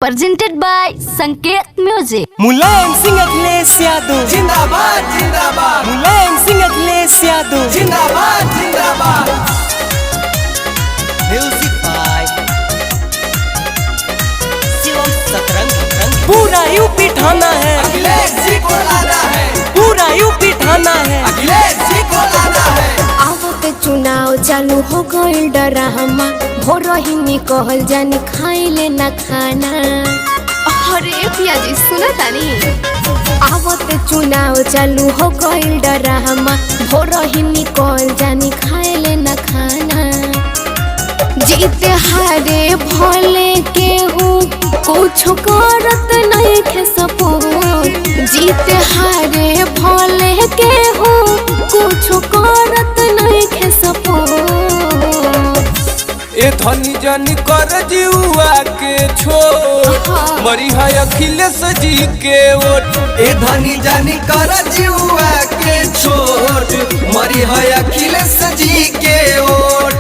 presented by Sanket Music। Mulayam Singh Akhilesh Yadav जिंदाबाद जिंदाबाद, मुलायम सिंह अखिलेश यादव जिंदाबाद जिंदाबाद। म्यूजिक बाय शिवम सतरंग पूरा यूपी ठाना है, अखिलेश जी को लाना है, पूरा यूपी ठाना है। अखिलेश जी को लाना है। आवते चुनाव चालू हो गइल डरामा, भोरहिनी कहल जानी खाइले ना खाना। अरे पिया जी सुना तानी, आवते चुनाव चालू हो गइल डरामा, भोरहिनी कहल जानी खाइले ना खाना। जीते हारे भोले केहू कुछ करत नहीं खे सपोर्ट, जीते हारे भोले केहू कुछ करत नहीं खे सपोर्ट। ए धनी जानी कर जीवा के छोड़, मरी है अखिलेश जी के वोट। ए धनी जानी कर जीवा के छोड़, मरी है अखिलेश जी के वोट।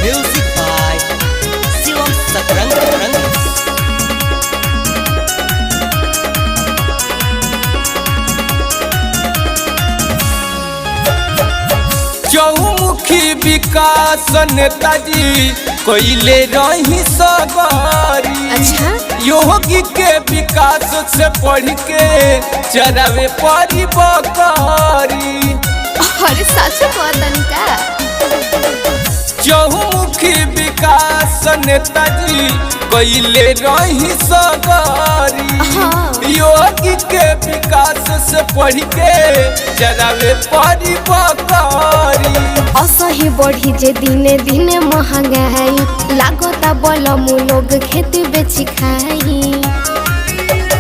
म्यूजिक बाय शिवम सतरंग चौमुखी विकास नेताजी कैले रही सवारी। अच्छा? योगी के विकास से पढ़ के चरावे परी बकारी। अरे सच कहतन का? चौमुखी विकास नेताजी कैले रही सवारी। योगी के विकास से पढ़ के चरावे परी बकारी। असही बढ़ी जे दिने दिने महंगाई, लागता बलमु लोग खेती बेची खाई।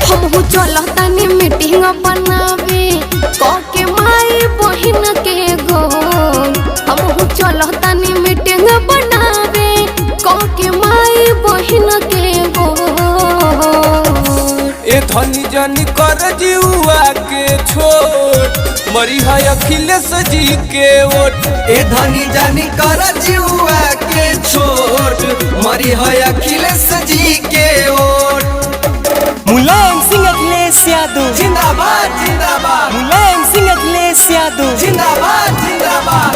हमहू चलतानी मीटिंग बनावे के माई बहिन के गोल। हमहू चलतानी मीटिंग बनावे के माई बहिन के गोल। ए धनी जानी कर जीवा के छोड़, मरी है अखिलेश जी के वोट। ए धनी जानी कर जीवा के छोड़, मरी है अखिलेश जी के वोट। मुलायम सिंह अखिलेश यादव जिंदाबाद जिंदाबाद, मुलायम सिंह अखिलेश यादव जिंदाबाद जिंदाबाद।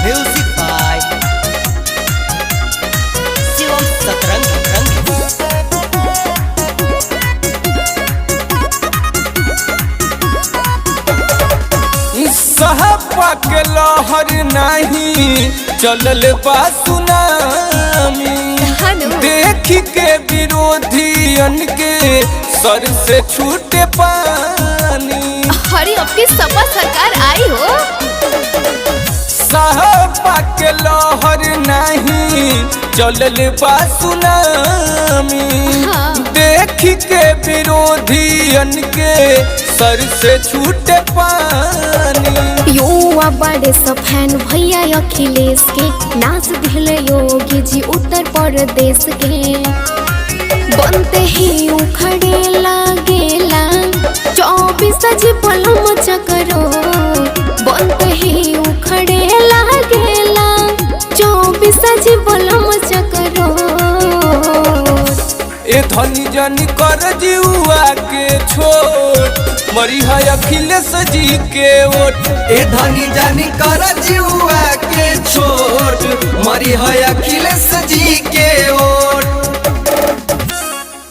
म्यूजिक बाय शिवम सतरंग सहपा के लहर नहीं चलल बा सुनामी। देख के विरोधियन के सर से छूटे पानी। अरे आपकी सपा सरकार आई हो। सहपा के लहर नहीं चलल बा सुनामी। देख के विरोधियन के सर से छूटे पानी। युवा बड़े सफैन भैया अखिलेश के, नाच दिले योगी जी उत्तर प्रदेश के। बनते ही उखड़े लागेला 24 जी पलम चकरो। बनते ही उखड़े लागेला 24 जी पलम चकरो। ए धनी जानी कर जीवा के छोड़, मरी है अखिलेश जी के वोट। ए धनी जानी कर जीवा के छोड़, मरी है अखिलेश